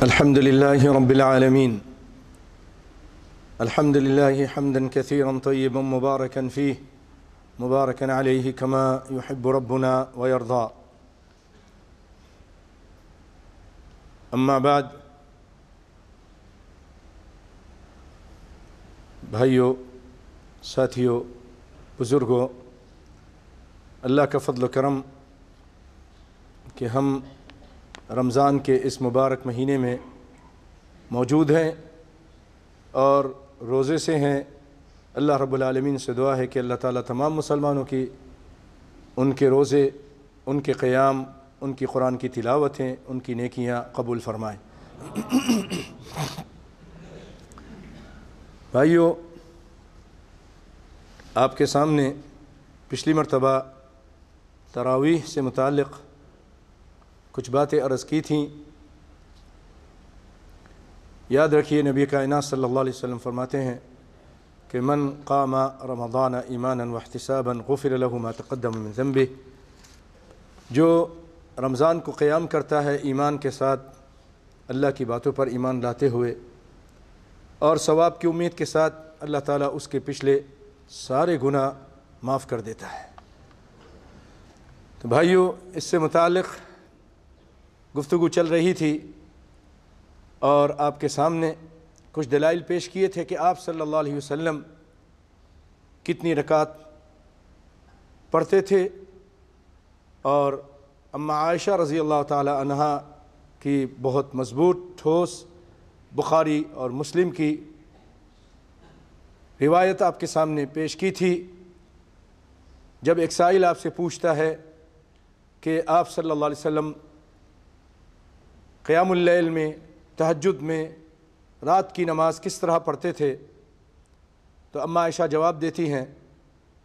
الحمد لله رب العالمين. الحمد لله حمدا كثيرا طيبا مباركا فيه مباركا عليه كما يحب ربنا ويرضى. اما بعد، بھائیو، ساتھیو، بزرگوں، اللہ کا فضل و کرم کہ ہم رمضان کے اس مبارک مہینے میں موجود ہیں اور روزے سے ہیں۔ اللہ رب العالمین سے دعا ہے کہ اللہ تعالیٰ تمام مسلمانوں کی ان کے روزے، ان کے قیام، ان کی قرآن کی تلاوتیں، ان کی نیکیاں قبول فرمائے۔ بھائیو، آپ کے سامنے پچھلی مرتبہ تراویح سے متعلق کچھ باتیں عرض کی تھیں۔ یاد رکھیے، نبی کائنات صلی اللہ علیہ وسلم فرماتے ہیں کہ من قام رمضان ایمانا واحتسابا غفر له ما تقدم من ذنبه، جو رمضان کو قیام کرتا ہے ایمان کے ساتھ، اللہ کی باتوں پر ایمان لاتے ہوئے اور ثواب کی امید کے ساتھ، اللہ تعالیٰ اس کے پچھلے سارے گناہ معاف کر دیتا ہے۔ تو بھائیو، اس سے متعلق گفتگو چل رہی تھی اور آپ کے سامنے کچھ دلائل پیش کیے تھے کہ آپ صلی اللہ علیہ وسلم کتنی رکعت پڑھتے تھے، اور اما عائشہ رضی اللہ تعالی عنہا کی بہت مضبوط ٹھوس بخاری اور مسلم کی روایت آپ کے سامنے پیش کی تھی۔ جب ایک سائل آپ سے پوچھتا ہے کہ آپ صلی اللہ علیہ وسلم قیام اللیل میں، تہجد میں، رات کی نماز کس طرح پڑھتے تھے، تو اما عائشہ جواب دیتی ہیں،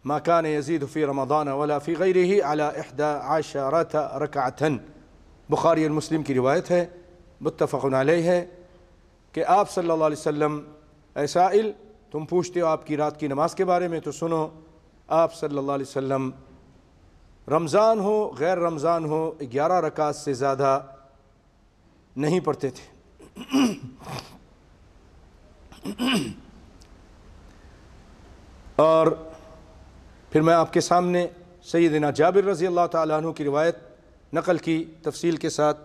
ما کان یزید فی رمضان ولا فی غیرہ علی 11 رکعۃ۔ بخاری اور مسلم کی روایت ہے، متفق علیہ ہے کہ آپ صلی اللہ علیہ وسلم، اے سائل تم پوچھتے ہو آپ کی رات کی نماز کے بارے میں، تو سنو، آپ صلی اللہ علیہ وسلم رمضان ہو غیر رمضان ہو 11 رکعت سے زیادہ نہیں پڑھتے تھے۔ اور پھر میں آپ کے سامنے سیدنا جابر رضی اللہ تعالیٰ عنہ کی روایت نقل کی تفصیل کے ساتھ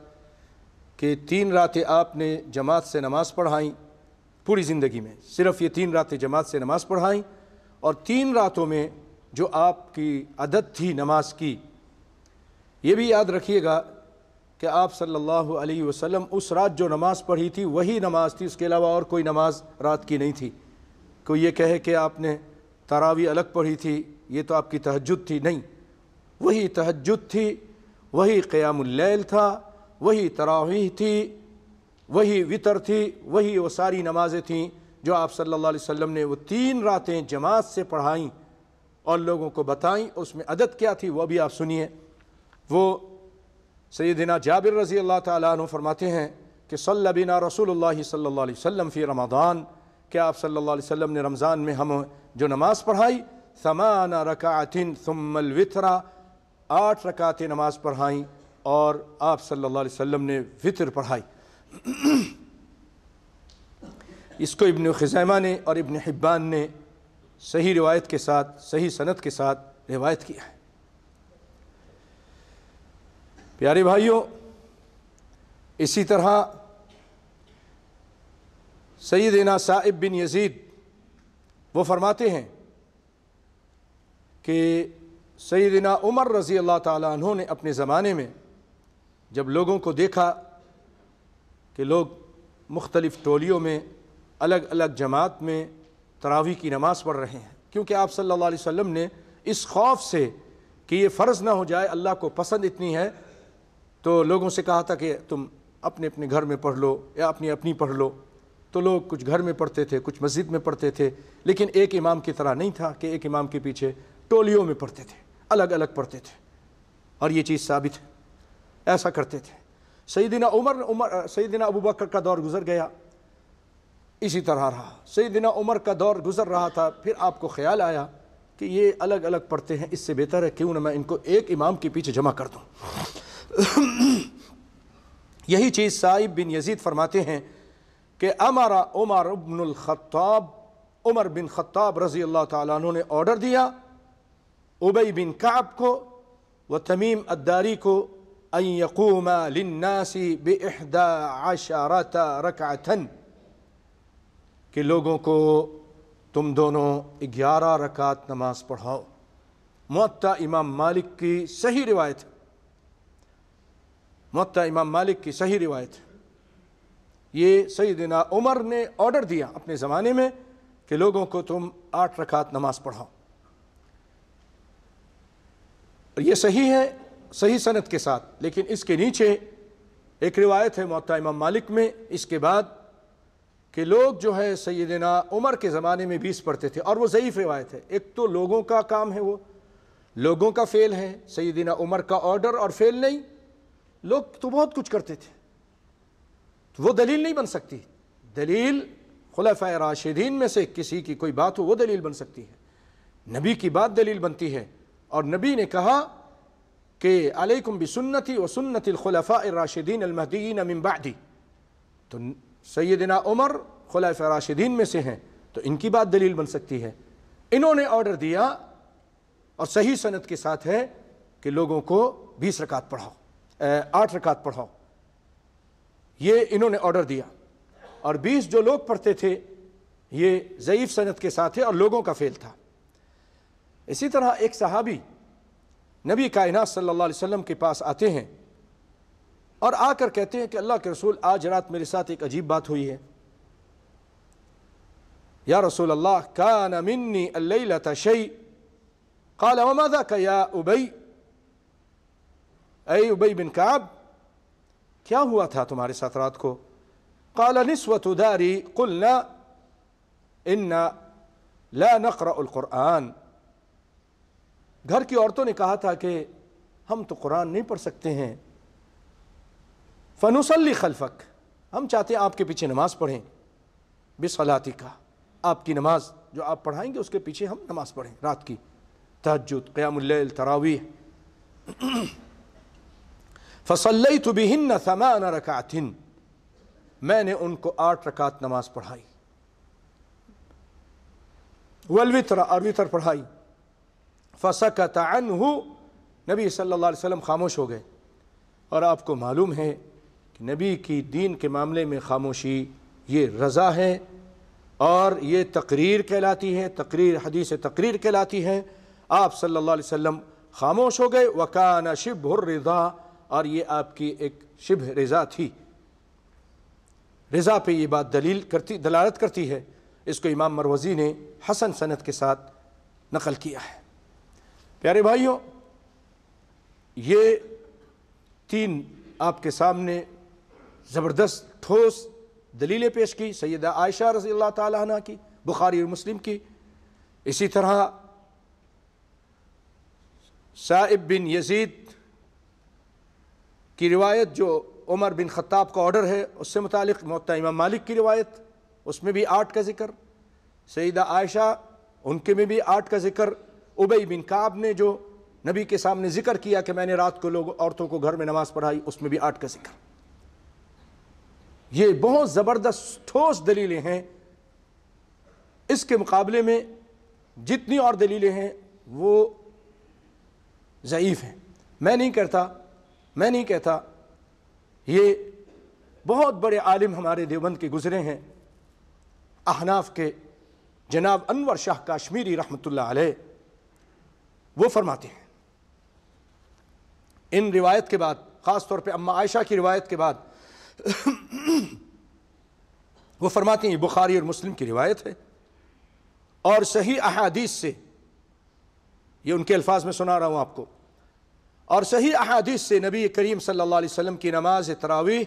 کہ 3 راتیں آپ نے جماعت سے نماز پڑھائیں پوری زندگی میں، صرف یہ 3 راتیں جماعت سے نماز پڑھائیں، اور 3 راتوں میں جو آپ کی عادت تھی نماز کی، یہ بھی یاد رکھیے گا کہ آپ صلی اللہ علیہ وسلم اس رات جو نماز پڑھی تھی وہی نماز تھی، اس کے علاوہ اور کوئی نماز رات کی نہیں تھی۔ کوئی یہ کہے کہ آپ نے تراویح الگ پڑھی تھی، یہ تو آپ کی تہجد تھی، نہیں، وہی تہجد تھی، وہی قیام اللیل تھا، وہی تراویح تھی، وہی وطر تھی، وہی وہ ساری نمازیں تھیں جو آپ صلی اللہ علیہ وسلم نے وہ 3 راتیں جماعت سے پڑھائیں اور لوگوں کو بتائیں۔ اس میں عدد کیا تھی وہ بھی آپ سنیے۔ وہ سیدنا جابر رضی اللہ تعالیٰ عنہ فرماتے ہیں کہ صلی بنا رسول اللہ صلی اللہ علیہ وسلم فی رمضان، کہ آپ صلی اللہ علیہ وسلم نے رمضان میں ہم جو نماز پڑھائی، 8 رکعات ثم الوتر، 8 رکعتیں نماز پڑھائیں اور آپ صلی اللہ علیہ وسلم نے وطر پڑھائی۔ اس کو ابن خزیمہ نے اور ابن حبان نے صحیح روایت کے ساتھ، صحیح سند کے ساتھ روایت کیا ہے۔ پیارے بھائیوں، اسی طرح سیدنا صائب بن یزید وہ فرماتے ہیں کہ سیدنا عمر رضی اللہ تعالیٰ عنہ نے اپنے زمانے میں جب لوگوں کو دیکھا کہ لوگ مختلف ٹولیوں میں، الگ الگ جماعت میں تراویح کی نماز پڑھ رہے ہیں، کیونکہ آپ صلی اللہ علیہ وسلم نے اس خوف سے کہ یہ فرض نہ ہو جائے، اللہ کو پسند اتنی ہے، تو لوگوں سے کہا تھا کہ تم اپنے اپنے گھر میں پڑھ لو یا اپنی اپنی پڑھ لو۔ تو لوگ کچھ گھر میں پڑھتے تھے، کچھ مسجد میں پڑھتے تھے، لیکن ایک امام کی طرح نہیں تھا کہ ایک امام کے پیچھے ٹولیوں میں پڑھتے تھے، الگ الگ پڑھتے تھے، اور یہ چیز ثابت ہے، ایسا کرتے تھے۔ سیدنا ابوبکر کا دور گزر گیا، اسی طرح رہا۔ سیدنا عمر کا دور گزر رہا تھا، پھر آپ کو خیال آیا کہ یہ الگ الگ پڑھتے ہیں، اس سے بہتر ہے کیوں نہ میں ان کو ایک امام کے پیچھے جمع کر دوں۔ یہی چیز سائب بن یزید فرماتے ہیں کہ عمر بن خطاب رضی اللہ تعالیٰ عنہ نے آرڈر دیا ابی بن کعب کو و تمیم الداری کو ان یقوما للناس ب11 رکعۃ، کہ لوگوں کو تم دونوں 11 رکعت نماز پڑھاؤ۔ موطا امام مالک کی صحیح روایت ہے، موطا امام مالک کی صحیح روایت ہے۔ یہ سیدنا عمر نے آرڈر دیا اپنے زمانے میں کہ لوگوں کو تم 8 رکعت نماز پڑھاؤ، اور یہ صحیح ہے، صحیح سند کے ساتھ۔ لیکن اس کے نیچے ایک روایت ہے موطا امام مالک میں اس کے بعد کہ لوگ جو ہے سیدنا عمر کے زمانے میں 20 پڑھتے تھے، اور وہ ضعیف روایت ہے۔ ایک تو لوگوں کا کام ہے، وہ لوگوں کا فعل ہے، سیدنا عمر کا آرڈر اور فعل نہیں۔ لوگ تو بہت کچھ کرتے تھے، تو وہ دلیل نہیں بن سکتی۔ دلیل خلفائے راشدین میں سے کسی کی کوئی بات ہو وہ دلیل بن سکتی ہے، نبی کی بات دلیل بنتی ہے۔ اور نبی نے کہا کہ علیکم بسنتی و سنت الخلفاء الراشدین المہدیین من بعدی، تو سیدنا عمر خلفاء راشدین میں سے ہیں تو ان کی بات دلیل بن سکتی ہے۔ انہوں نے آرڈر دیا اور صحیح سند کے ساتھ ہے کہ لوگوں کو 20 رکعت پڑھاؤ، 8 رکعت پڑھاؤ، یہ انہوں نے آرڈر دیا۔ اور 20 جو لوگ پڑھتے تھے یہ ضعیف سند کے ساتھ ہے اور لوگوں کا فعل تھا۔ اسی طرح ایک صحابی نبی کائنات صلی اللہ علیہ وسلم کے پاس آتے ہیں اور آ کر کہتے ہیں کہ اللہ کے رسول آج رات میرے ساتھ ایک عجیب بات ہوئی ہے۔ یا رسول اللہ کان منی اللیلۃ شیء، قال وما ذاک یا ابی، اے ابی بن کعب کیا ہوا تھا تمہارے ساتھ رات کو؟ قال نسوۃ داری قلنا انا لا نقرأ القرآن، گھر کی عورتوں نے کہا تھا کہ ہم تو قرآن نہیں پڑھ سکتے ہیں، فنصلی خلفک، ہم چاہتے ہیں آپ کے پیچھے نماز پڑھیں، بصلاتک، آپ کی نماز جو آپ پڑھائیں گے اس کے پیچھے ہم نماز پڑھیں، رات کی تہجد، قیام اللیل، تراویح۔ فصلیت بہن 8 رکعات، میں نے ان کو 8 رکعت نماز پڑھائی، والوتر، اور وتر پڑھائی۔ فسکت عنہ، نبی صلی اللہ علیہ وسلم خاموش ہو گئے۔ اور آپ کو معلوم ہے کہ نبی کی دین کے معاملے میں خاموشی یہ رضا ہے اور یہ تقریر کہلاتی ہے، تقریر حدیث تقریر کہلاتی ہے۔ آپ صلی اللہ علیہ وسلم خاموش ہو گئے۔ وکان شبہ الرضا، اور یہ آپ کی ایک شبہ رضا تھی، رضا پہ یہ بات دلالت کرتی ہے۔ اس کو امام مروزی نے حسن سند کے ساتھ نقل کیا ہے۔ پیارے بھائیوں، یہ 3 آپ کے سامنے زبردست ٹھوس دلیلیں پیش کی، سیدہ عائشہ رضی اللہ تعالیٰ عنہ کی، بخاری اور مسلم کی، اسی طرح سائب بن یزید کی روایت جو عمر بن خطاب کا آرڈر ہے اس سے متعلق، موطا امام مالک کی روایت اس میں بھی 8 کا ذکر، سیدہ عائشہ ان کے میں بھی 8 کا ذکر، ابی بن کعب نے جو نبی کے سامنے ذکر کیا کہ میں نے رات کو عورتوں کو گھر میں نماز پڑھائی، اس میں بھی 8 کا ذکر۔ یہ بہت زبردست ٹھوس دلیلیں ہیں۔ اس کے مقابلے میں جتنی اور دلیلیں ہیں وہ ضعیف ہیں۔ میں نہیں کہتا، یہ بہت بڑے عالم ہمارے دیوبند کے گزرے ہیں، احناف کے جناب انور شاہ کاشمیری رحمۃ اللہ علیہ، وہ فرماتے ہیں ان روایت کے بعد، خاص طور پہ اما عائشہ کی روایت کے بعد، وہ فرماتے ہیں یہ بخاری اور مسلم کی روایت ہے اور صحیح احادیث سے، یہ ان کے الفاظ میں سنا رہا ہوں آپ کو، اور صحیح احادیث سے نبی کریم صلی اللہ علیہ وسلم کی نماز تراویح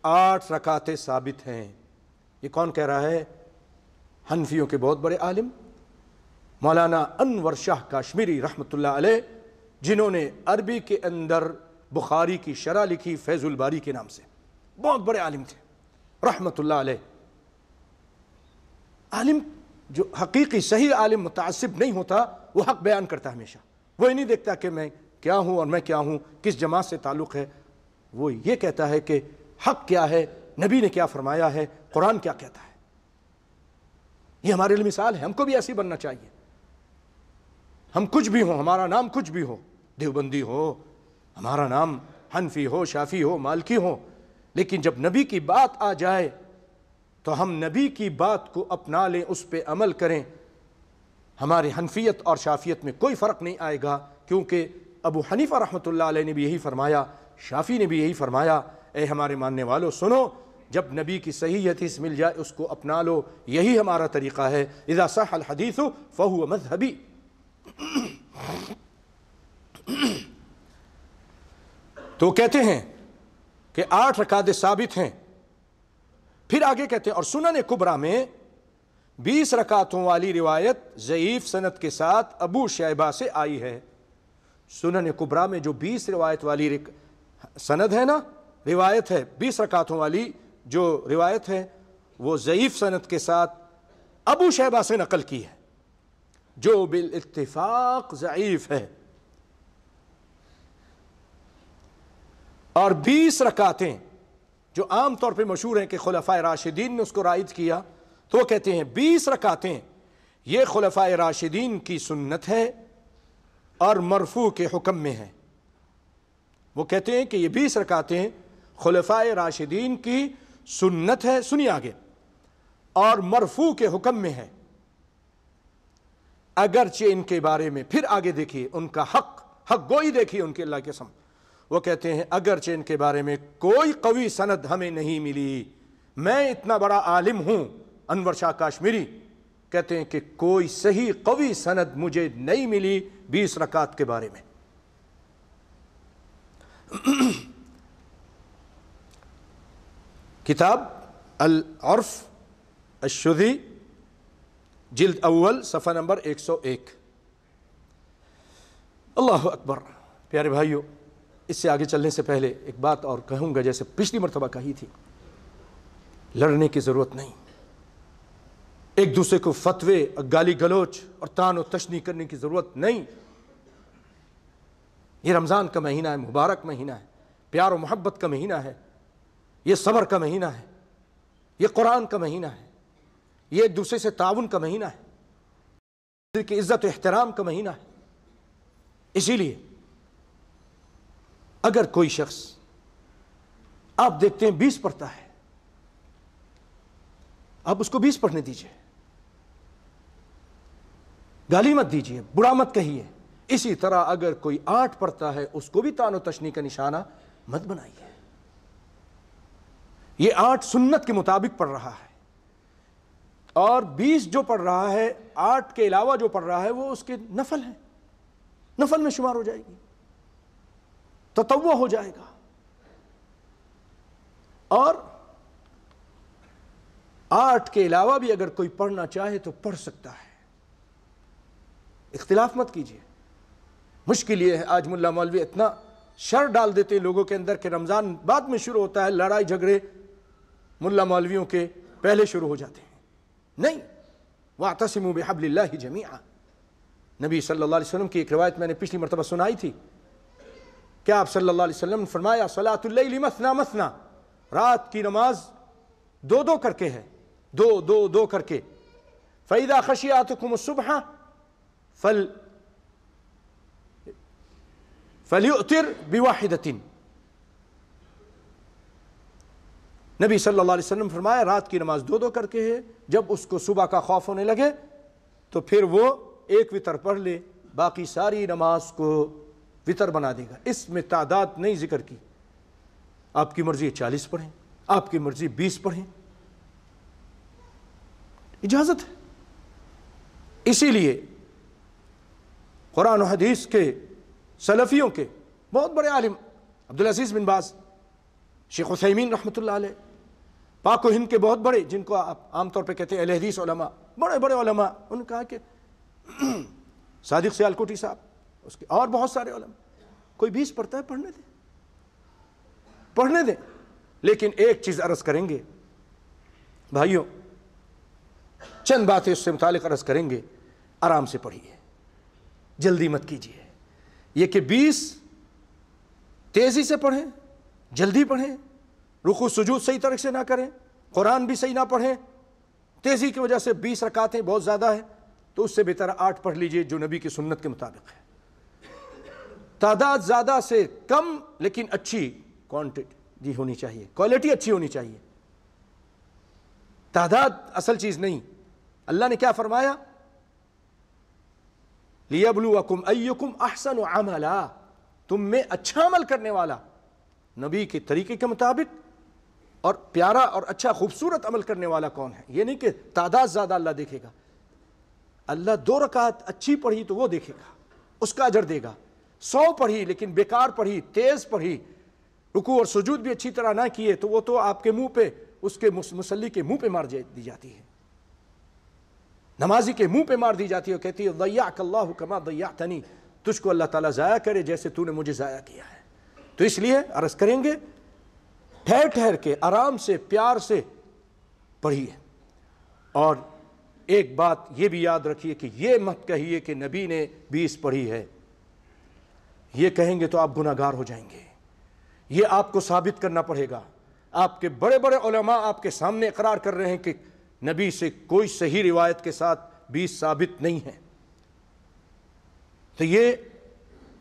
8 رکعتیں ثابت ہیں۔ یہ کون کہہ رہا ہے؟ حنفیوں کے بہت بڑے عالم مولانا انور شاہ کاشمیری رحمۃ اللہ علیہ، جنہوں نے عربی کے اندر بخاری کی شرح لکھی فیض الباری کے نام سے، بہت بڑے عالم تھے رحمۃ اللہ علیہ۔ عالم جو حقیقی صحیح عالم متعصب نہیں ہوتا، وہ حق بیان کرتا ہمیشہ، وہ نہیں دیکھتا کہ میں کیا ہوں اور میں کیا ہوں، کس جماعت سے تعلق ہے، وہ یہ کہتا ہے کہ حق کیا ہے، نبی نے کیا فرمایا ہے، قرآن کیا کہتا ہے۔ یہ ہمارے لیے مثال ہے، ہم کو بھی ایسی بننا چاہیے۔ ہم کچھ بھی ہوں، ہمارا نام کچھ بھی ہو، دیوبندی ہو، ہمارا نام حنفی ہو، شافی ہو، مالکی ہو، لیکن جب نبی کی بات آ جائے تو ہم نبی کی بات کو اپنا لیں، اس پہ عمل کریں۔ ہمارے حنفیت اور شافیت میں کوئی فرق نہیں آئے گا، کیونکہ ابو حنیفہ رحمۃ اللہ علیہ نے بھی یہی فرمایا، شافی نے بھی یہی فرمایا۔ اے ہمارے ماننے والوں سنو، جب نبی کی صحیح حدیث مل جائے اس کو اپنا لو، یہی ہمارا طریقہ ہے۔ اذا صح الحدیث فہو مذہبی۔ تو کہتے ہیں کہ 8 رکعتیں ثابت ہیں، پھر آگے کہتے ہیں اور سنن کبریٰ میں 20 رکعتوں والی روایت ضعیف سند کے ساتھ ابو شیبہ سے آئی ہے۔ سنن کبریٰ میں جو 20 روایت والی سند ہے نا، روایت ہے 20 رکعتوں والی جو روایت ہے وہ ضعیف سند کے ساتھ ابو شیبہ سے نقل کی ہے، جو بالاتفاق ضعیف ہے۔ اور 20 رکعتیں جو عام طور پہ مشہور ہیں کہ خلفائے راشدین نے اس کو رائج کیا، تو وہ کہتے ہیں 20 رکعتیں یہ خلفائے راشدین کی سنت ہے اور مرفوع کے حکم میں ہے۔ وہ کہتے ہیں کہ یہ 20 رکعتیں خلفائے راشدین کی سنت ہے، سنیے آگے، اور مرفوع کے حکم میں ہے، اگرچہ ان کے بارے میں پھر آگے دیکھیے ان کا حق گوئی دیکھیے ان کے، اللہ کی قسم وہ کہتے ہیں اگرچہ ان کے بارے میں کوئی قوی سند ہمیں نہیں ملی، میں اتنا بڑا عالم ہوں، انور شاہ کاشمیری کہتے ہیں کہ کوئی صحیح قوی سند مجھے نہیں ملی 20 رکعت کے بارے میں۔ کتاب العرف الشذی جلد اول صفحہ نمبر 101۔ اللہ اکبر۔ پیارے بھائیو، اس سے آگے چلنے سے پہلے ایک بات اور کہوں گا، جیسے پچھلی مرتبہ کہی تھی، لڑنے کی ضرورت نہیں، ایک دوسرے کو فتوے، گالی گلوچ اور طعن و تشنیع کرنے کی ضرورت نہیں۔ یہ رمضان کا مہینہ ہے، مبارک مہینہ ہے، پیار و محبت کا مہینہ ہے، یہ صبر کا مہینہ ہے، یہ قرآن کا مہینہ ہے، یہ ایک دوسرے سے تعاون کا مہینہ ہے، دل کی عزت و احترام کا مہینہ ہے۔ اسی لیے اگر کوئی شخص آپ دیکھتے ہیں 20 پڑھتا ہے، آپ اس کو 20 پڑھنے دیجئے، گالی مت دیجئے، برا مت کہیے۔ اسی طرح اگر کوئی 8 پڑھتا ہے اس کو بھی طعن و تشنیع کا نشانہ مت بنائیے۔ یہ 8 سنت کے مطابق پڑھ رہا ہے، اور 20 جو پڑھ رہا ہے 8 کے علاوہ جو پڑھ رہا ہے وہ اس کے نفل ہیں، نفل میں شمار ہو جائے گی، تطوع ہو جائے گا۔ اور 8 کے علاوہ بھی اگر کوئی پڑھنا چاہے تو پڑھ سکتا ہے، اختلاف مت کیجیے۔ مشکل یہ ہے آج ملا مولوی اتنا شر ڈال دیتے ہیں لوگوں کے اندر کہ رمضان بعد میں شروع ہوتا ہے، لڑائی جھگڑے ملا مولویوں کے پہلے شروع ہو جاتے ہیں۔ نہیں، وَاعْتَصِمُوا بِحَبْلِ اللَّهِ جَمِيعًا۔ نبی صلی اللہ علیہ وسلم کی ایک روایت میں نے پچھلی مرتبہ سنائی تھی، کیا آپ صلی اللہ علیہ وسلم نے فرمایا صلاۃ اللیل مثنا مثنا، رات کی نماز 2 کر کے ہے، 2 کر کے۔ فَإِذَا خَشِيَتْكُمُ الصُّبْحَ فَلْيُؤْتِرْ بِوَاحِدَةٍ۔ نبی صلی اللہ علیہ وسلم فرمایا رات کی نماز 2 کر کے ہے، جب اس کو صبح کا خوف ہونے لگے تو پھر وہ 1 وتر پڑھ لے، باقی ساری نماز کو وتر بنا دے گا۔ اس میں تعداد نہیں ذکر کی، آپ کی مرضی 40 پڑھیں، آپ کی مرضی 20 پڑھیں، اجازت ہے۔ اسی لیے قرآن و حدیث کے سلفیوں کے بہت بڑے عالم عبدالعزیز بن باز، شیخ عثیمین رحمۃ اللہ علیہ، پاک و ہند کے بہت بڑے، جن کو آپ عام طور پہ کہتے ہیں اہل حدیث علماء، بڑے بڑے علماء، انہوں نے کہا کہ صادق سیالکوٹی صاحب، اس کے اور بہت سارے علماء، کوئی 20 پڑھتا ہے پڑھنے دیں، لیکن ایک چیز عرض کریں گے بھائیوں، چند باتیں اس سے متعلق عرض کریں گے، آرام سے پڑھیے، جلدی مت کیجیے۔ یہ کہ 20 تیزی سے پڑھیں، جلدی پڑھیں، رکوع سجود صحیح طرح سے نہ کریں، قرآن بھی صحیح نہ پڑھیں، تیزی کی وجہ سے 20 رکعتیں بہت زیادہ ہے، تو اس سے بہتر 8 پڑھ لیجئے جو نبی کی سنت کے مطابق ہے۔ تعداد زیادہ سے کم لیکن اچھی کوانٹٹی ہونی چاہیے، کوالٹی اچھی ہونی چاہیے، تعداد اصل چیز نہیں۔ اللہ نے کیا فرمایا؟ لِيَبْلُوَكُمْ أَيُّكُمْ أَحْسَنُ عَمَلًا، تم میں اچھا عمل کرنے والا نبی کے طریقے کے مطابق اور پیارا اور اچھا خوبصورت عمل کرنے والا کون ہے۔ یہ نہیں کہ تعداد زیادہ اللہ دیکھے گا، اللہ 2 رکعت اچھی پڑھی تو وہ دیکھے گا، اس کا اجر دے گا۔ 100 پڑھی لیکن بیکار پڑھی، تیز پڑھی، رکوع اور سجود بھی اچھی طرح نہ کیے، تو وہ تو آپ کے منہ پہ، اس کے مصلی کے منہ پہ مار دی جاتی ہے، نمازی کے منہ پہ مار دی جاتی ہے، کہتی ہے ضیعک اللہ کما ضیعتنی، تجھ کو اللہ تعالیٰ ضائع کرے جیسے تو نے مجھے ضائع کیا ہے۔ تو اس لیے عرض کریں گے ٹھہر ٹھہر کے آرام سے پیار سے پڑھیے، اور ایک بات یہ بھی یاد رکھیے کہ یہ مت کہیے کہ نبی نے 20 پڑھی ہے، یہ کہیں گے تو آپ گناہ گار ہو جائیں گے، یہ آپ کو ثابت کرنا پڑے گا۔ آپ کے بڑے بڑے علماء آپ کے سامنے اقرار کر رہے ہیں کہ نبی سے کوئی صحیح روایت کے ساتھ 20 ثابت نہیں ہے، تو یہ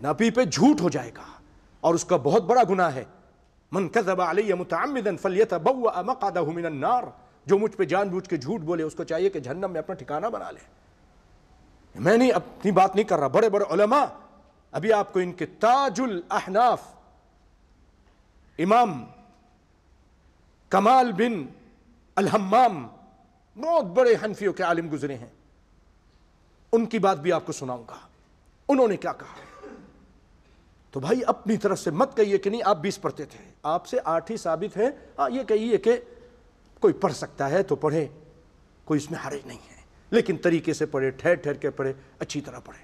نبی پہ جھوٹ ہو جائے گا اور اس کا بہت بڑا گناہ ہے۔ من کذب علی متعمدا فلیتبوأ مقعدہ من النار، جو مجھ پہ جان بوجھ کے جھوٹ بولے اس کو چاہیے کہ جہنم میں اپنا ٹھکانہ بنا لے۔ میں نہیں اپنی بات نہیں کر رہا، بڑے بڑے علماء، ابھی آپ کو ان کے تاج الاحناف امام کمال بن الحمام، بہت بڑے حنفیوں کے عالم گزرے ہیں، ان کی بات بھی آپ کو سناؤں گا، انہوں نے کیا کہا۔ تو بھائی اپنی طرف سے مت کہیے کہ نہیں آپ 20 پڑھتے تھے، آپ سے 8 ہی ثابت ہے، یہ کہیے کہ کوئی پڑھ سکتا ہے تو پڑھے، کوئی اس میں حرج نہیں ہے، لیکن طریقے سے پڑھے، ٹھہر ٹھہر کے پڑھے، اچھی طرح پڑھے۔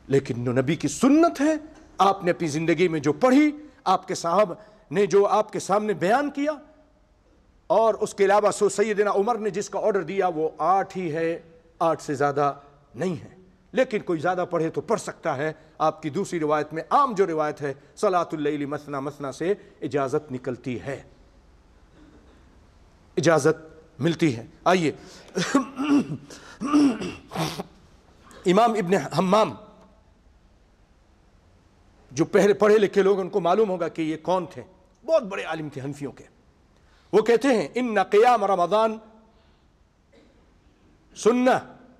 لیکن جو نبی کی سنت ہے، آپ نے اپنی زندگی میں جو پڑھی، آپ کے صاحب نے جو آپ کے سامنے بیان کیا، اور اس کے علاوہ سیدنا عمر نے جس کا آرڈر دیا وہ 8 ہی ہے، 8 سے زیادہ نہیں ہے۔ لیکن کوئی زیادہ پڑھے تو پڑھ سکتا ہے۔ آپ کی دوسری روایت میں عام جو روایت ہے صلاۃ اللیل مثنی مثنی سے اجازت نکلتی ہے، اجازت ملتی ہے۔ آئیے امام ابن حمام، جو پہلے پڑھے لکھے لوگ ان کو معلوم ہوگا کہ یہ کون تھے، بہت بڑے عالم تھے حنفیوں کے۔ وہ کہتے ہیں ان قیام رمضان سنہ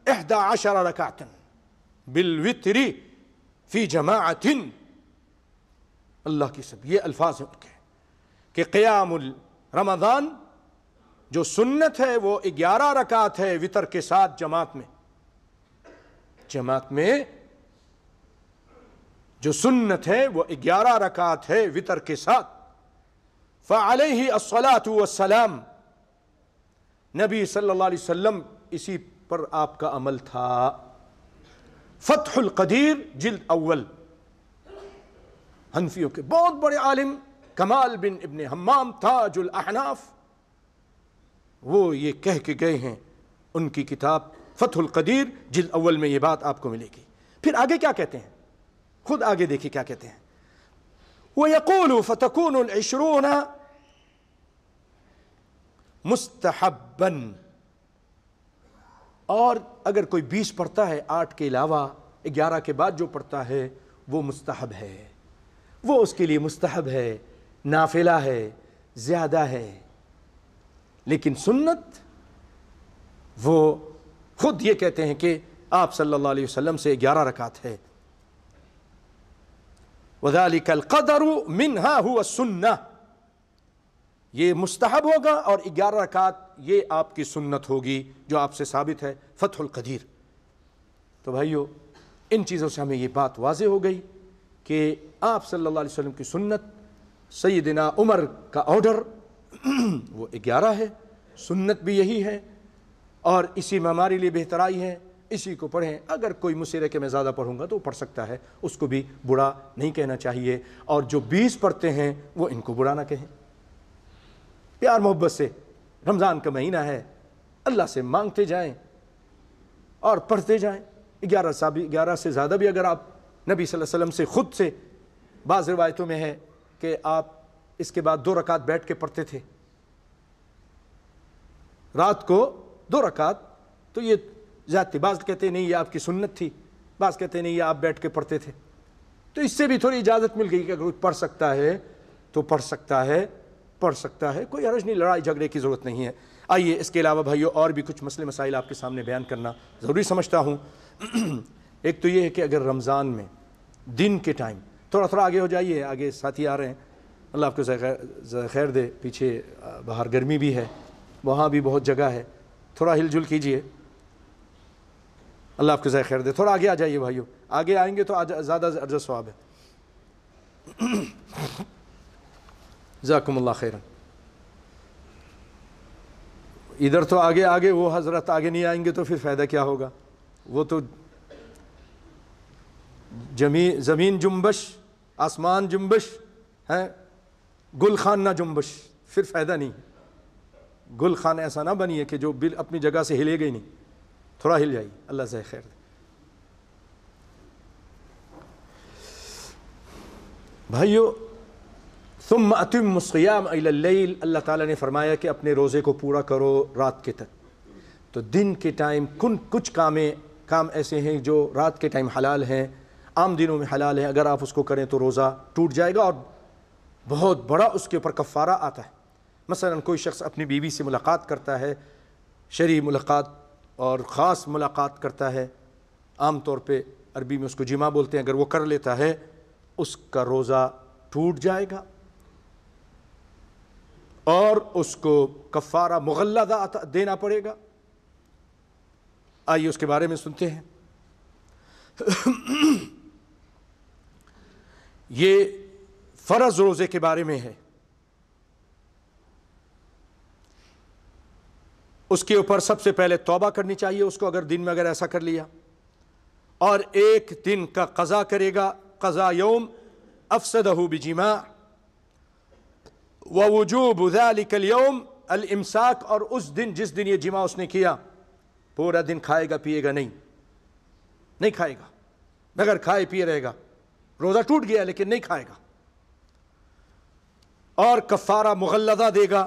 11 رکعۃ بالوتر فی جماعت، اللہ کی سب یہ الفاظ ہیں ان کے کہ قیام رمضان جو سنت ہے وہ 11 رکعت ہے وتر کے ساتھ جماعت میں، جماعت میں جو سنت ہے وہ 11 رکعت ہے وتر کے ساتھ۔ فعلیہ الصلاۃ والسلام، نبی صلی اللہ علیہ وسلم اسی پر آپ کا عمل تھا۔ فتح القدیر جلد اول، حنفیوں کے بہت بڑے عالم کمال بن ابن حمام تاج الاحناف، وہ یہ کہہ کے گئے ہیں، ان کی کتاب فتح القدیر جلد اول میں یہ بات آپ کو ملے گی۔ پھر آگے کیا کہتے ہیں، خود آگے دیکھیے کیا کہتے ہیں۔ وَيَقُولُ فَتَكُونُ الْعِشْرُونَ مُسْتَحَبًّا، اور اگر کوئی 20 پڑھتا ہے 8 کے علاوہ، 11 کے بعد جو پڑھتا ہے وہ مستحب ہے، وہ اس کے لیے مستحب ہے، نافلہ ہے، زیادہ ہے۔ لیکن سنت وہ خود یہ کہتے ہیں کہ آپ صلی اللہ علیہ وسلم سے 11 رکعت ہے۔ وَذَلِكَ الْقَدَرُ مِنْهَا هُوَ السُّنَّةِ، یہ مستحب ہوگا اور 11 رکعت یہ آپ کی سنت ہوگی جو آپ سے ثابت ہے، فتح القدیر۔ تو بھائیو ان چیزوں سے ہمیں یہ بات واضح ہو گئی کہ آپ صلی اللہ علیہ وسلم کی سنت، سیدنا عمر کا آرڈر وہ 11 ہے، سنت بھی یہی ہے، اور اسی میں ہمارے لیے بہترائی ہے، اسی کو پڑھیں۔ اگر کوئی مصر ہے کہ میں زیادہ پڑھوں گا تو وہ پڑھ سکتا ہے، اس کو بھی برا نہیں کہنا چاہیے، اور جو 20 پڑھتے ہیں وہ ان کو برا نہ کہیں، پیار محبت سے۔ رمضان کا مہینہ ہے، اللہ سے مانگتے جائیں اور پڑھتے جائیں۔ 11 سے زیادہ بھی اگر آپ نبی صلی اللہ علیہ وسلم سے خود سے، بعض روایتوں میں ہے کہ آپ اس کے بعد 2 رکعت بیٹھ کے پڑھتے تھے رات کو 2 رکعت. تو یہ زیادتی، بعض کہتے ہیں نہیں یہ آپ کی سنت تھی، بعض کہتے ہیں نہیں یہ آپ بیٹھ کے پڑھتے تھے. تو اس سے بھی تھوڑی اجازت مل گئی کہ اگر کوئی پڑھ سکتا ہے تو پڑھ سکتا ہے، کوئی حرج نہیں، لڑائی جھگڑے کی ضرورت نہیں ہے. آئیے اس کے علاوہ بھائیو اور بھی کچھ مسئلے مسائل آپ کے سامنے بیان کرنا ضروری سمجھتا ہوں. ایک تو یہ ہے کہ اگر رمضان میں دن کے ٹائم، تھوڑا آگے ہو جائیے، آگے ساتھی آ رہے ہیں، اللہ آپ کو خیر دے، پیچھے باہر گرمی بھی ہے، وہاں بھی بہت جگہ ہے، تھوڑا ہل جل کیجئے، اللہ آپ کو خیر دے. تھوڑا آگے آ جائیے بھائیو، آگے آئیں گے تو زیادہ اجر ثواب ہے. جزاکم اللہ خیرا. ادھر تو آگے وہ حضرت آگے نہیں آئیں گے تو پھر فائدہ کیا ہوگا؟ وہ تو زمین جنبش، آسمان جنبش ہے، گل خان نہ جنبش، پھر فائدہ نہیں. گل خان ایسا نہ بنیے کہ جو اپنی جگہ سے ہلے گئی نہیں، تھوڑا ہل جائیے، اللہ سے خیر دے. بھائیو ثم اتم الصیام الی اللیل، اللہ تعالیٰ نے فرمایا کہ اپنے روزے کو پورا کرو رات کے تک. تو دن کے ٹائم کچھ کام ایسے ہیں جو رات کے ٹائم حلال ہیں، عام دنوں میں حلال ہیں، اگر آپ اس کو کریں تو روزہ ٹوٹ جائے گا اور بہت بڑا اس کے اوپر کفارہ آتا ہے. مثلا کوئی شخص اپنی بیوی سے ملاقات کرتا ہے، شرعی ملاقات اور خاص ملاقات کرتا ہے، عام طور پہ عربی میں اس کو جماع بولتے ہیں، اگر وہ کر لیتا ہے اس کا روزہ ٹوٹ جائے گا اور اس کو کفارہ مغلظہ دینا پڑے گا. آئیے اس کے بارے میں سنتے ہیں. یہ فرض روزے کے بارے میں ہے. اس کے اوپر سب سے پہلے توبہ کرنی چاہیے اس کو، اگر دن میں اگر ایسا کر لیا، اور 1 دن کا قضا کرے گا، قضا یوم افسدہ بجماع، ووجوب ذلك اليوم الامساک، اور اس دن جس دن یہ جماع اس نے کیا پورا دن کھائے گا پیے گا نہیں کھائے گا، مگر کھائے پیے رہے گا، روزہ ٹوٹ گیا لیکن نہیں کھائے گا. اور کفارہ مغلظہ دے گا،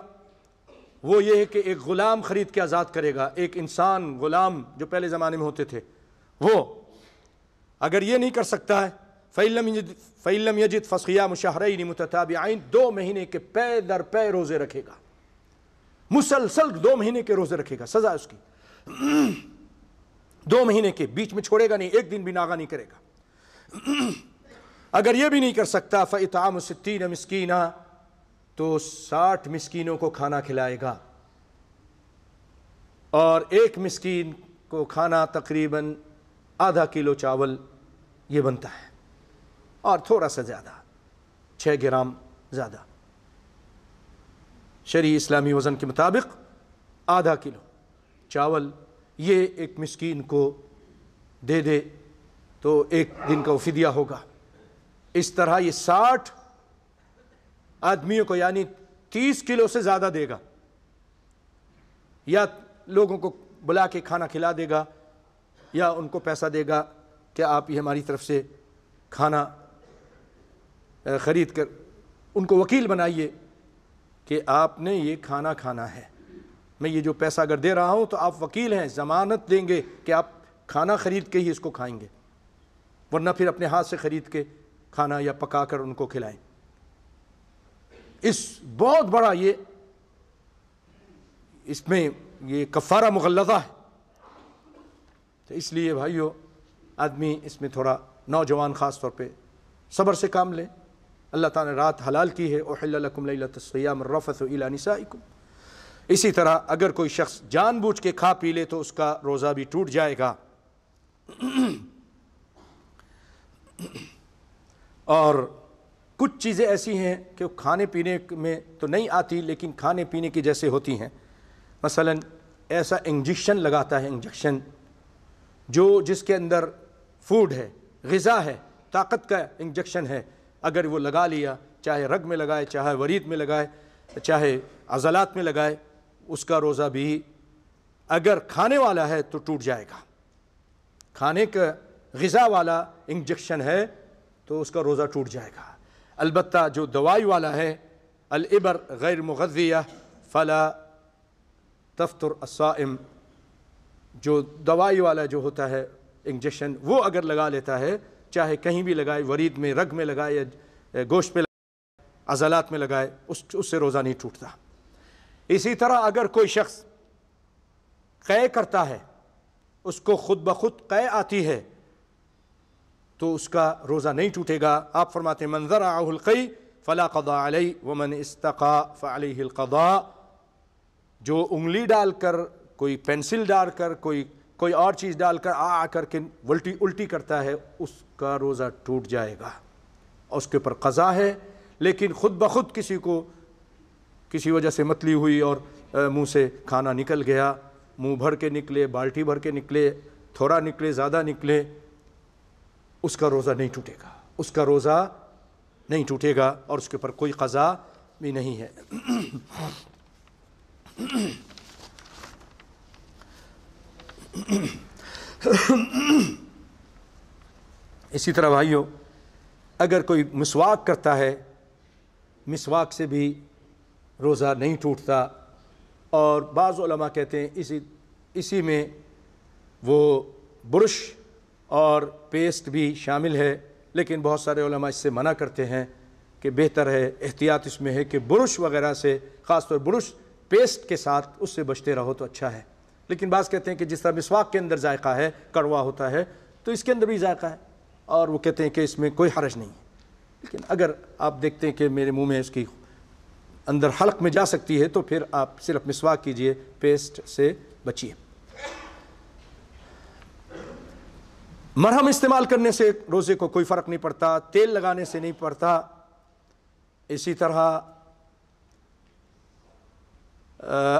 وہ یہ ہے کہ ایک غلام خرید کے آزاد کرے گا. ایک انسان غلام جو پہلے زمانے میں ہوتے تھے، وہ اگر یہ نہیں کر سکتا ہے فَإِن لَمْ يَجِدْ فَصِيَامُ شَهْرَيْنِ مُتَتَابِعَيْن، 2 مہینے کے پے در پے روزے رکھے گا، مسلسل 2 مہینے کے روزے رکھے گا. سزا اس کی 2 مہینے کے بیچ میں چھوڑے گا نہیں، 1 دن بھی ناغہ نہیں کرے گا. اگر یہ بھی نہیں کر سکتا فَإِطْعَامُ 60 مِسْكِينًا، تو 60 مسکینوں کو کھانا کھلائے گا، اور 1 مسکین کو کھانا تقریباً ½ کلو چاول یہ بنتا ہے، اور تھوڑا سا زیادہ 6 گرام زیادہ، شرعی اسلامی وزن کے مطابق ½ کلو چاول یہ 1 مسکین کو دے تو 1 دن کا فدیہ ہوگا. اس طرح یہ 60 آدمیوں کو یعنی 30 کلو سے زیادہ دے گا، یا لوگوں کو بلا کے کھانا کھلا دے گا، یا ان کو پیسہ دے گا کہ آپ یہ ہماری طرف سے کھانا خرید کر ان کو وکیل بنائیے کہ آپ نے یہ کھانا کھانا ہے، میں یہ جو پیسہ اگر دے رہا ہوں تو آپ وکیل ہیں، ضمانت دیں گے کہ آپ کھانا خرید کے ہی اس کو کھائیں گے، ورنہ پھر اپنے ہاتھ سے خرید کے کھانا یا پکا کر ان کو کھلائیں. اس بہت بڑا اس میں یہ کفارہ مغلظہ ہے. تو اس لیے بھائیو آدمی اس میں تھوڑا، نوجوان خاص طور پہ صبر سے کام لے. اللہ تعالیٰ نے رات حلال کی ہے، احل لکم لیلۃ الصیام الرفث الی نسائکم. اسی طرح اگر کوئی شخص جان بوجھ کے کھا پی لے تو اس کا روزہ بھی ٹوٹ جائے گا. اور کچھ چیزیں ایسی ہیں کہ کھانے پینے میں تو نہیں آتی لیکن کھانے پینے کی جیسے ہوتی ہیں. مثلا ایسا انجیکشن لگاتا ہے، انجیکشن جس کے اندر فوڈ ہے، غذا ہے، طاقت کا انجیکشن ہے، اگر وہ لگا لیا، چاہے رگ میں لگائے، چاہے ورید میں لگائے، چاہے عضلات میں لگائے، اس کا روزہ بھی اگر کھانے والا ہے تو ٹوٹ جائے گا. کھانے کا غذا والا انجیکشن ہے تو اس کا روزہ ٹوٹ جائے گا. البتہ جو دوائی والا ہے، الابر غیر مغذیہ فلا تفطر الصائم، جو دوائی والا جو ہوتا ہے انجیکشن، وہ اگر لگا لیتا ہے، چاہے کہیں بھی لگائے، ورید میں، رگ میں لگائے یا گوشت پہ لگائے، عضلات میں لگائے، اس سے روزہ نہیں ٹوٹتا۔ اسی طرح اگر کوئی شخص قے کرتا ہے، اس کو خود بخود قے آتی ہے، تو اس کا روزہ نہیں ٹوٹے گا۔ آپ فرماتے ہیں من ذرعہ القی فلا قضاء علیہ ومن استقا فعلیہ القضاء، جو انگلی ڈال کر، کوئی پینسل ڈال کر، کوئی اور چیز ڈال کر کر کے الٹی کرتا ہے، اس کا روزہ ٹوٹ جائے گا، اس کے اوپر قضا ہے۔ لیکن خود بخود کسی کو کسی وجہ سے متلی ہوئی اور منہ سے کھانا نکل گیا، منہ بھر کے نکلے، بالٹی بھر کے نکلے، تھوڑا نکلے، زیادہ نکلے، اس کا روزہ نہیں ٹوٹے گا، اس کا روزہ نہیں ٹوٹے گا، اور اس کے اوپر کوئی قضا بھی نہیں ہے۔ اسی طرح بھائیو، اگر کوئی مسواک کرتا ہے، مسواک سے بھی روزہ نہیں ٹوٹتا، اور بعض علماء کہتے ہیں اسی میں وہ برش اور پیسٹ بھی شامل ہے، لیکن بہت سارے علماء اس سے منع کرتے ہیں کہ بہتر ہے، احتیاط اس میں ہے کہ برش وغیرہ سے، خاص طور برش پیسٹ کے ساتھ اس سے بچتے رہو تو اچھا ہے۔ لیکن بعض کہتے ہیں کہ جس طرح مسواک کے اندر ذائقہ ہے، کڑوا ہوتا ہے، تو اس کے اندر بھی ذائقہ ہے، اور وہ کہتے ہیں کہ اس میں کوئی حرج نہیں ہے۔ لیکن اگر آپ دیکھتے ہیں کہ میرے منہ میں اس کی اندر حلق میں جا سکتی ہے، تو پھر آپ صرف مسواک کیجئے، پیسٹ سے بچیے۔ مرہم استعمال کرنے سے روزے کو کوئی فرق نہیں پڑتا، تیل لگانے سے نہیں پڑتا، اسی طرح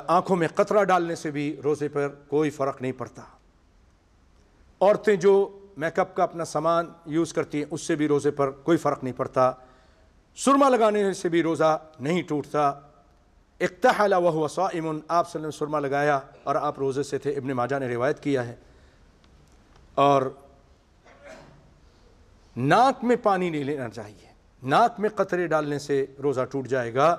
آنکھوں میں قطرہ ڈالنے سے بھی روزے پر کوئی فرق نہیں پڑتا۔ عورتیں جو میک اپ کا اپنا سامان یوز کرتی ہیں، اس سے بھی روزے پر کوئی فرق نہیں پڑتا۔ سرما لگانے سے بھی روزہ نہیں ٹوٹتا۔ اقتحل وهو صائم، آپ صلی اللہ علیہ وسلم نے سرما لگایا اور آپ روزے سے تھے، ابن ماجہ نے روایت کیا ہے۔ اور ناک میں پانی نہیں لینا چاہیے، ناک میں قطرے ڈالنے سے روزہ ٹوٹ جائے گا،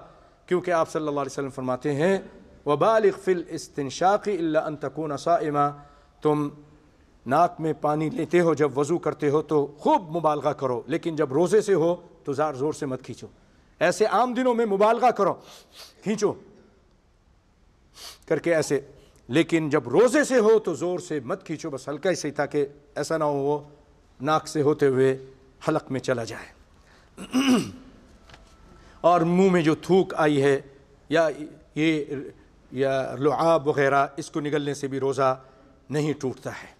کیونکہ آپ صلی اللہ علیہ وسلم فرماتے ہیں وَبَالِغْ فِي الْإِسْتِنْشَاقِ إِلَّا أَن تَكُونَ صَائِمًا، تم ناک میں پانی لیتے ہو جب وضو کرتے ہو تو خوب مبالغہ کرو، لیکن جب روزے سے ہو تو زور سے مت کھینچو۔ ایسے عام دنوں میں مبالغہ کرو، کھینچو کر کے ایسے، لیکن جب روزے سے ہو تو زور سے مت کھینچو، بس ہلکا ہی صحیح، تاکہ ایسا نہ ہو وہ ناک سے ہوتے ہوئے حلق میں چلا جائے۔ اور منہ میں جو تھوک آئی ہے یا لعاب وغیرہ، اس کو نگلنے سے بھی روزہ نہیں ٹوٹتا ہے۔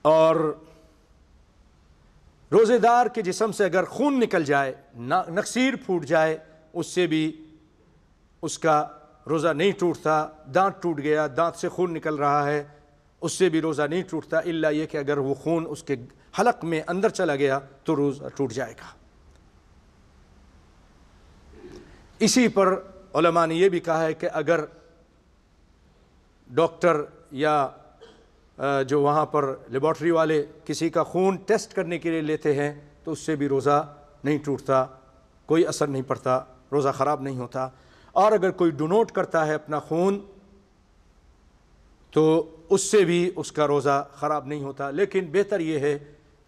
اور روزے دار کے جسم سے اگر خون نکل جائے، نخسیر پھوٹ جائے، اس سے بھی اس کا روزہ نہیں ٹوٹتا۔ دانت ٹوٹ گیا، دانت سے خون نکل رہا ہے، اس سے بھی روزہ نہیں ٹوٹتا، الا یہ کہ اگر وہ خون اس کے حلق میں اندر چلا گیا تو روزہ ٹوٹ جائے گا۔ اسی پر علماء نے یہ بھی کہا ہے کہ اگر ڈاکٹر یا جو وہاں پر لیبارٹری والے کسی کا خون ٹیسٹ کرنے کے لیے لیتے ہیں تو اس سے بھی روزہ نہیں ٹوٹتا، کوئی اثر نہیں پڑتا، روزہ خراب نہیں ہوتا۔ اور اگر کوئی ڈونیٹ کرتا ہے اپنا خون تو اس سے بھی اس کا روزہ خراب نہیں ہوتا، لیکن بہتر یہ ہے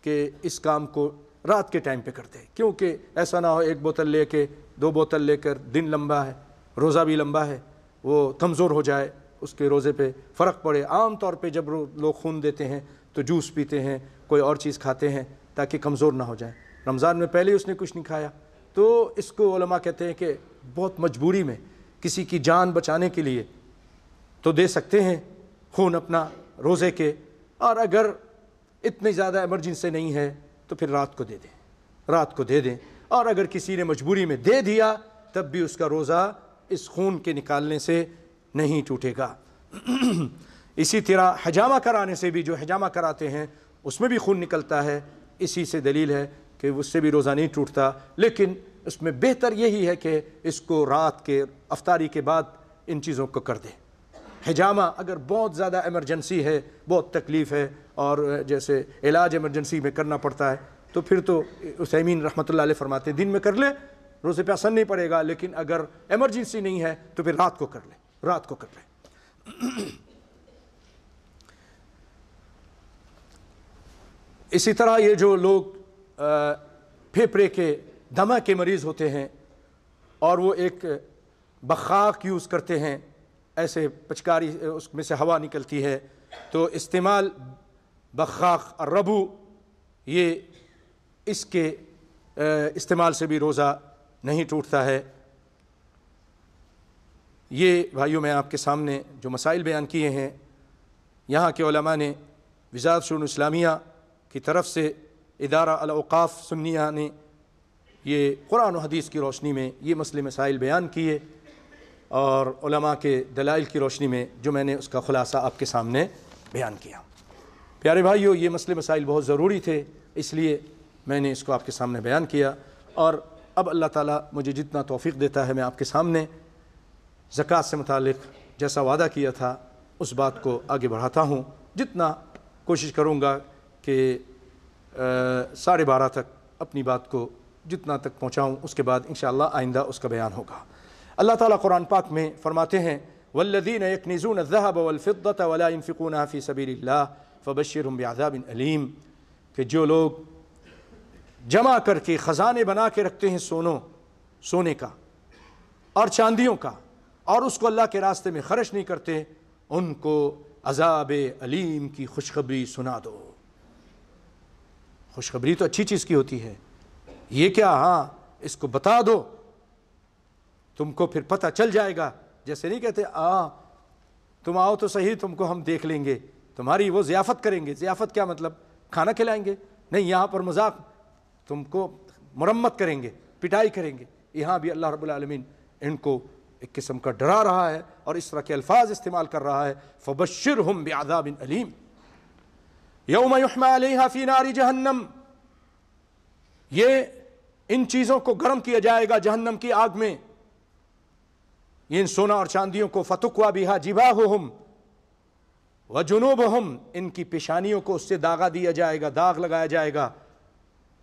کہ اس کام کو رات کے ٹائم پہ کرتے ہیں، کیونکہ ایسا نہ ہو ایک بوتل لے کے 2 بوتل لے کر دن لمبا ہے، روزہ بھی لمبا ہے، وہ کمزور ہو جائے، اس کے روزے پہ فرق پڑے۔ عام طور پہ جب لوگ خون دیتے ہیں تو جوس پیتے ہیں، کوئی اور چیز کھاتے ہیں تاکہ کمزور نہ ہو جائے۔ رمضان میں پہلے اس نے کچھ نہیں کھایا، تو اس کو علماء کہتے ہیں کہ بہت مجبوری میں کسی کی جان بچانے کے لیے تو دے سکتے ہیں خون اپنا روزے کے، اور اگر اتنی زیادہ ایمرجنسی نہیں ہے تو پھر رات کو دے دیں۔ اور اگر کسی نے مجبوری میں دے دیا تب بھی اس کا روزہ اس خون کے نکالنے سے نہیں ٹوٹے گا۔ اسی طرح حجامہ کرانے سے بھی، جو حجامہ کراتے ہیں اس میں بھی خون نکلتا ہے، اسی سے دلیل ہے کہ اس سے بھی روزہ نہیں ٹوٹتا، لیکن اس میں بہتر یہی ہے کہ اس کو رات کے افطاری کے بعد ان چیزوں کو کر دیں۔ حجامہ اگر بہت زیادہ ایمرجنسی ہے، بہت تکلیف ہے، اور جیسے علاج ایمرجنسی میں کرنا پڑتا ہے، تو پھر تو عثیمین رحمۃ اللہ علیہ فرماتے ہیں دن میں کر لے، روزے پہ اثر نہیں پڑے گا، لیکن اگر ایمرجنسی نہیں ہے تو پھر رات کو کر لیں، رات کو کر لیں۔ اسی طرح یہ جو لوگ پھیپھڑے کے دمہ کے مریض ہوتے ہیں اور وہ ایک بخاک یوز کرتے ہیں، ایسے پچکاری اس میں سے ہوا نکلتی ہے، تو استعمال بخاک الربو، یہ اس کے استعمال سے بھی روزہ نہیں ٹوٹتا ہے۔ یہ بھائیوں میں آپ کے سامنے جو مسائل بیان کیے ہیں، یہاں کے علماء نے وزارت شؤون اسلامیہ کی طرف سے ادارہ الاوقاف سنیہ نے یہ قرآن و حدیث کی روشنی میں یہ مسئلے مسائل بیان کیے، اور علماء کے دلائل کی روشنی میں جو میں نے اس کا خلاصہ آپ کے سامنے بیان کیا۔ پیارے بھائیو، یہ مسئلے مسائل بہت ضروری تھے، اس لیے میں نے اس کو آپ کے سامنے بیان کیا، اور اب اللہ تعالیٰ مجھے جتنا توفیق دیتا ہے میں آپ کے سامنے زکوٰۃ سے متعلق جیسا وعدہ کیا تھا اس بات کو آگے بڑھاتا ہوں، جتنا کوشش کروں گا کہ 12:30 تک اپنی بات کو جتنا تک پہنچاؤں، اس کے بعد انشاءاللہ آئندہ اس کا بیان ہوگا۔ اللہ تعالیٰ قرآن پاک میں فرماتے ہیں والذین یکنزون الذهب والفضة ولا ينفقونها في سبیل اللہ فبشرهم بعذاب علیم، کہ جو لوگ جمع کر کے خزانے بنا کے رکھتے ہیں سونے کا اور چاندیوں کا، اور اس کو اللہ کے راستے میں خرچ نہیں کرتے، ان کو عذاب علیم کی خوشخبری سنا دو۔ خوشخبری تو اچھی چیز کی ہوتی ہے، یہ کیا، ہاں اس کو بتا دو، تم کو پھر پتہ چل جائے گا۔ جیسے نہیں کہتے تم آؤ تو صحیح، تم کو ہم دیکھ لیں گے، تمہاری وہ ضیافت کریں گے۔ ضیافت کیا مطلب؟ کھانا کھلائیں گے؟ نہیں، یہاں پر مذاق، تم کو مرمت کریں گے، پٹائی کریں گے۔ یہاں بھی اللہ رب العالمین ان کو ایک قسم کا ڈرا رہا ہے اور اس طرح کے الفاظ استعمال کر رہا ہے، فبشرہم بعذاب علیم یوم یحمى علیہا فی نار جہنم، یہ ان چیزوں کو گرم کیا جائے گا جہنم کی آگ میں، ان سونا اور چاندیوں کو، فتقوی بہا جباہہم وجنوبہم، ان کی پیشانیوں کو اس سے داغا دیا جائے گا، داغ لگایا جائے گا۔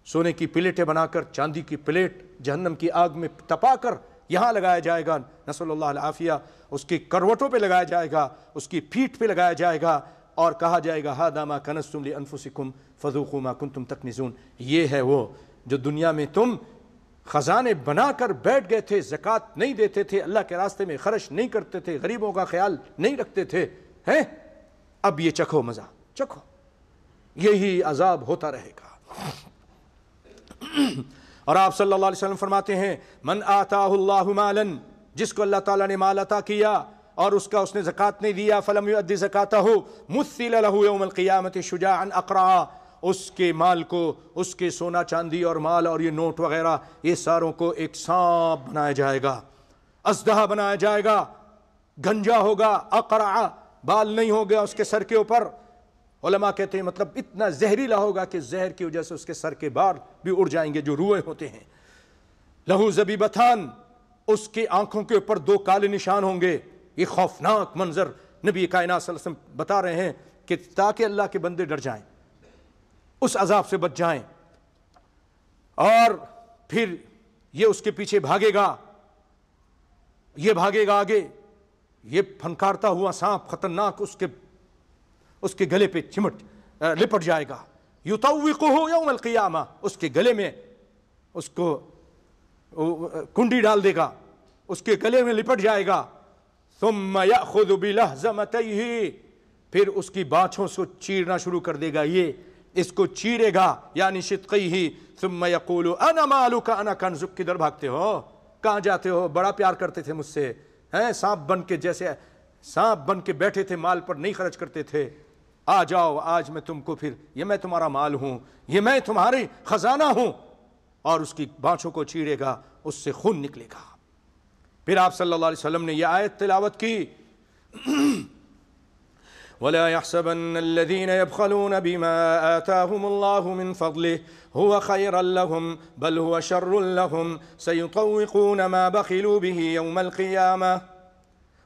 سونے کی پلیٹیں بنا کر چاندی کی پلیٹ جہنم کی آگ میں تپا کر یہاں لگایا جائے گا، نسأل اللہ العافیہ، اس کی کروٹوں پہ لگایا جائے گا، اس کی پیٹھ پہ لگایا جائے گا، اور کہا جائے گا ھذا ما کنزتم لانفسکم فذوقوا ما کنتم تکنزون، یہ ہے وہ جو دنیا میں تم خزانے بنا کر بیٹھ گئے تھے، زکوٰۃ نہیں دیتے تھے، اللہ کے راستے میں خرچ نہیں کرتے تھے، غریبوں کا خیال نہیں رکھتے تھے، ہیں اب یہ چکھو مزہ، چکھو، یہی عذاب ہوتا رہے گا۔ اور آپ صلی اللہ علیہ وسلم فرماتے ہیں من آتاہ اللہ مالا، جس کو اللہ تعالیٰ نے مال عطا کیا اور اس نے زکوٰۃ نہیں دیا، فلم یؤدی زکاتہ مثل لہ یوم القیامۃ شجاعا اقرعا، اس کے مال کو، اس کے سونا چاندی اور مال اور یہ نوٹ وغیرہ، یہ ساروں کو ایک سانپ بنایا جائے گا، اژدہا بنایا جائے گا، گنجا ہوگا، اقرعا، بال نہیں ہوگا اس کے سر کے اوپر۔ علماء کہتے ہیں مطلب اتنا زہریلا ہوگا کہ زہر کی وجہ سے اس کے سر کے بال بھی اڑ جائیں گے جو روئے ہوتے ہیں۔ لہو زبیبتان، اس کی آنکھوں کے اوپر 2 کالے نشان ہوں گے۔ یہ خوفناک منظر نبی کائنات صلی اللہ علیہ وسلم بتا رہے ہیں کہ تاکہ اللہ کے بندے ڈر جائیں، اس عذاب سے بچ جائیں، اور پھر یہ اس کے پیچھے بھاگے گا، یہ بھاگے گا آگے، یہ پھنکارتا ہوا سانپ خطرناک اس کے گلے پہ لپٹ جائے گا، یطوقہ یوم القیامہ، اس کے گلے میں اس کو کنڈی ڈال دے گا، اس کے گلے میں لپٹ جائے گا، ثم یأخذ بلہزمتیہ، پھر اس کی بانچھوں سے چیرنا شروع کر دے گا، یہ اس کو چیرے گا، یعنی شدقیہ، ثم یقول انا مالک انا کنزک، کدھر بھاگتے ہو، کہاں جاتے ہو، بڑا پیار کرتے تھے مجھ سے، ہیں سانپ بن کے، جیسے سانپ بن کے بیٹھے تھے، مال پر نہیں خرچ کرتے تھے، آ جاؤ آج میں تم کو، پھر یہ میں تمہارا مال ہوں، یہ میں تمہاری خزانہ ہوں، اور اس کی بانچھوں کو چیرے گا، اس سے خون نکلے گا۔ پھر آپ صلی اللہ علیہ وسلم نے یہ آیت تلاوت کی، وَلَا يَحْسَبَنَّ الَّذِينَ يَبْخَلُونَ بِمَا آتَاهُمُ اللَّهُ مِنْ فَضْلِهِ هُوَ خَيْرًا لَهُمْ بَلْ هُوَ شَرٌّ لَهُمْ سَيُطَوِّقُونَ مَا بَخِلُوا بِهِ يَوْمَ الْقِيَامَةِ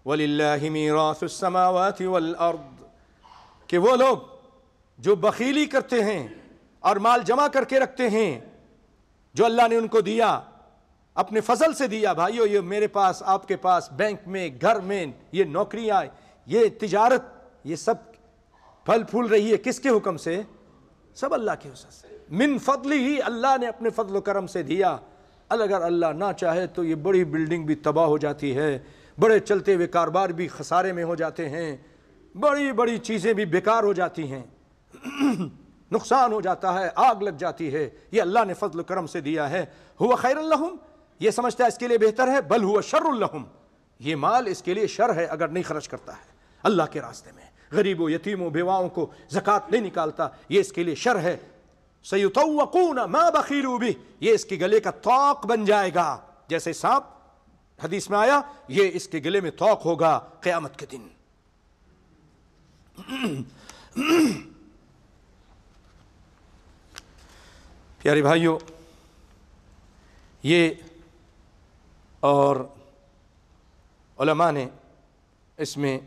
وَلِلَّهِ مِيرَاثُ السَّمَاوَاتِ وَالْأَرْضِ، کہ وہ لوگ جو بخیلی کرتے ہیں اور مال جمع کر کے رکھتے ہیں جو اللہ نے ان کو دیا، اپنے فضل سے دیا بھائیو، یہ میرے پاس، آپ کے پاس، بینک میں، گھر میں، یہ نوکریاں، یہ تجارت، یہ سب پھل پھول رہی ہے کس کے حکم سے؟ سب اللہ کے حکم سے، من فضلی ہی، اللہ نے اپنے فضل و کرم سے دیا۔ اگر اللہ نہ چاہے تو یہ بڑی بلڈنگ بھی تباہ ہو جاتی ہے، بڑے چلتے ہوئے کاروبار بھی خسارے میں ہو جاتے ہیں، بڑی بڑی چیزیں بھی بیکار ہو جاتی ہیں، نقصان ہو جاتا ہے، آگ لگ جاتی ہے۔ یہ اللہ نے فضل و کرم سے دیا ہے۔ ہوا خیر لہم، یہ سمجھتا ہے اس کے لیے بہتر ہے، بل ہوا شر لہم، یہ مال اس کے لیے شر ہے اگر نہیں خرچ کرتا ہے اللہ کے راستے میں، غریبوں، یتیموں، بیواؤں کو زکوٰۃ نہیں نکالتا، یہ اس کے لیے شر ہے۔ سیطوقون ما بخیلوا بہ، یہ اس کے گلے کا طوق بن جائے گا، جیسے سانپ حدیث میں آیا، یہ اس کے گلے میں طوق ہوگا قیامت کے دن۔ پیارے بھائیوں، یہ اور علماء نے اس میں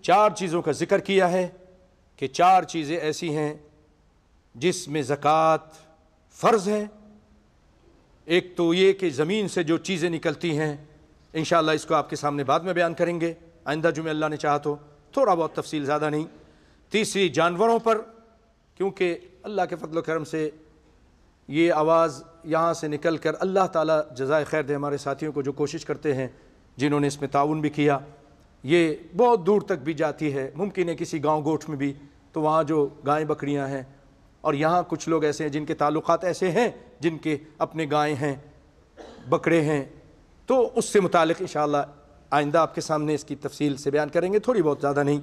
4 چیزوں کا ذکر کیا ہے کہ 4 چیزیں ایسی ہیں جس میں زکوٰۃ فرض ہے۔ ایک تو یہ کہ زمین سے جو چیزیں نکلتی ہیں، انشاءاللہ اس کو آپ کے سامنے بعد میں بیان کریں گے آئندہ جمعہ اللہ نے چاہا تو، تھوڑا بہت تفصیل، زیادہ نہیں۔ تیسری جانوروں پر، کیونکہ اللہ کے فضل و کرم سے یہ آواز یہاں سے نکل کر، اللہ تعالیٰ جزائے خیر دے ہمارے ساتھیوں کو جو کوشش کرتے ہیں، جنہوں نے اس میں تعاون بھی کیا، یہ بہت دور تک بھی جاتی ہے، ممکن ہے کسی گاؤں گوٹھ میں بھی، تو وہاں جو گائیں بکریاں ہیں، اور یہاں کچھ لوگ ایسے ہیں جن کے تعلقات ایسے ہیں، جن کے اپنے گائیں ہیں، بکرے ہیں، تو اس سے متعلق انشاءاللہ آئندہ آپ کے سامنے اس کی تفصیل سے بیان کریں گے، تھوڑی بہت، زیادہ نہیں۔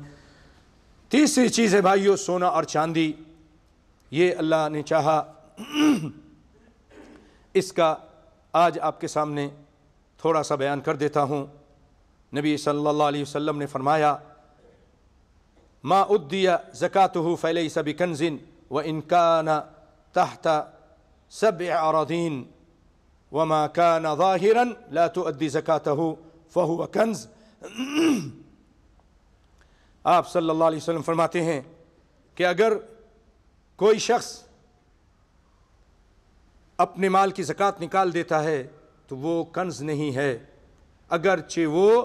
تیسری چیز ہے بھائیو سونا اور چاندی، یہ اللہ نے چاہا اس کا آج آپ کے سامنے تھوڑا سا بیان کر دیتا ہوں۔ نبی صلی اللہ علیہ وسلم نے فرمایا، ما ادی زکاتہ فلیس بکنز وان کان تحت 7 اراضین وما کان ظاہرا لا تؤدی زکاتہ فہو کنز۔ آپ صلی اللہ علیہ وسلم فرماتے ہیں کہ اگر کوئی شخص اپنے مال کی زکوٰۃ نکال دیتا ہے تو وہ کنز نہیں ہے، اگرچہ وہ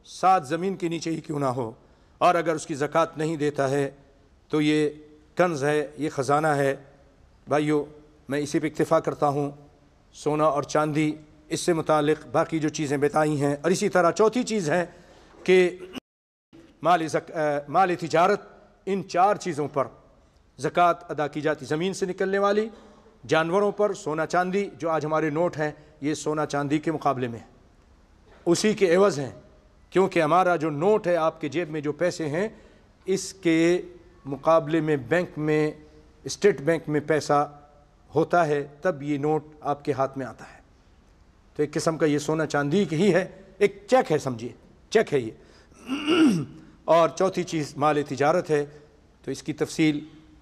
7 زمین کے نیچے ہی کیوں نہ ہو، اور اگر اس کی زکوٰۃ نہیں دیتا ہے تو یہ کنز ہے، یہ خزانہ ہے۔ بھائیو، میں اسی پہ اکتفا کرتا ہوں۔ سونا اور چاندی، اس سے متعلق باقی جو چیزیں بتائی ہیں، اور اسی طرح چوتھی چیز ہے کہ مال تجارت، ان 4 چیزوں پر زکوٰۃ ادا کی جاتی، زمین سے نکلنے والی، جانوروں پر، سونا چاندی، جو آج ہمارے نوٹ ہیں یہ سونا چاندی کے مقابلے میں اسی کے عوض ہیں، کیونکہ ہمارا جو نوٹ ہے، آپ کے جیب میں جو پیسے ہیں، اس کے مقابلے میں بینک میں، اسٹیٹ بینک میں پیسہ ہوتا ہے، تب یہ نوٹ آپ کے ہاتھ میں آتا ہے۔ تو ایک قسم کا یہ سونا چاندی ہی ہے، ایک چیک ہے، سمجھیے چیک ہے یہ۔ اور چوتھی چیز مال تجارت ہے، تو اس کی تفصیل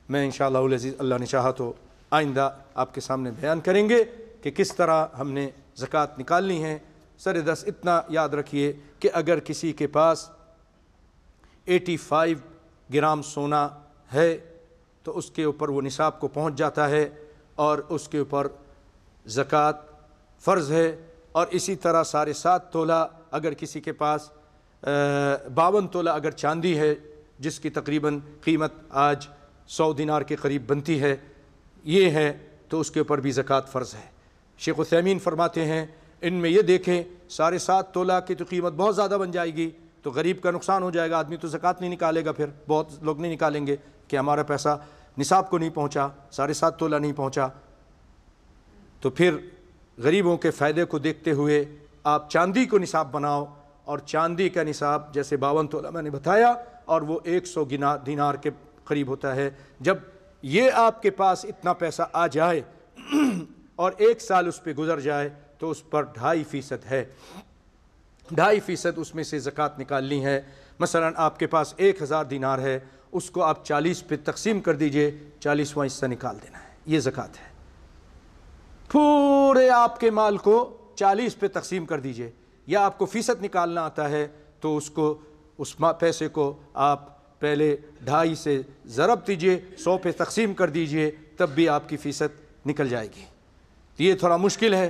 میں انشاءاللہ العزیز اللہ نے چاہا تو آئندہ آپ کے سامنے بیان کریں گے کہ کس طرح ہم نے زکوٰۃ نکالنی ہے۔ سر دست اتنا یاد رکھیے کہ اگر کسی کے پاس 85 گرام سونا ہے تو اس کے اوپر وہ نصاب کو پہنچ جاتا ہے اور اس کے اوپر زکوٰۃ فرض ہے۔ اور اسی طرح 7.5 تولہ اگر کسی کے پاس 52 تولہ اگر چاندی ہے، جس کی تقریباً قیمت آج 100 دینار کے قریب بنتی ہے، یہ ہے، تو اس کے اوپر بھی زکوٰۃ فرض ہے۔ شیخ عثیمین فرماتے ہیں ان میں یہ دیکھیں 7.5 تولہ کی تو قیمت بہت زیادہ بن جائے گی، تو غریب کا نقصان ہو جائے گا، آدمی تو زکوٰۃ نہیں نکالے گا، پھر بہت لوگ نہیں نکالیں گے کہ ہمارا پیسہ نصاب کو نہیں پہنچا، 7.5 تولہ نہیں پہنچا۔ تو پھر غریبوں کے فائدے کو دیکھتے ہوئے آپ چاندی کو نصاب بناؤ، اور چاندی کا نصاب جیسے 52 تولہ میں نے بتایا، اور وہ 100 دینار کے قریب ہوتا ہے۔ جب یہ آپ کے پاس اتنا پیسہ آ جائے اور 1 سال اس پہ گزر جائے تو اس پر 2.5% ہے، 2.5% اس میں سے زکوٰۃ نکالنی ہے۔ مثلا آپ کے پاس 1000 دینار ہے، اس کو آپ 40 پہ تقسیم کر دیجئے، 40واں حصہ نکال دینا ہے، یہ زکوٰۃ ہے۔ پورے آپ کے مال کو 40 پہ تقسیم کر دیجئے، یا آپ کو فیصد نکالنا آتا ہے تو اس کو، اس پیسے کو آپ پہلے 2.5 سے ضرب دیجئے، 100 پہ تقسیم کر دیجئے، تب بھی آپ کی فیصد نکل جائے گی۔ تو یہ تھوڑا مشکل ہے،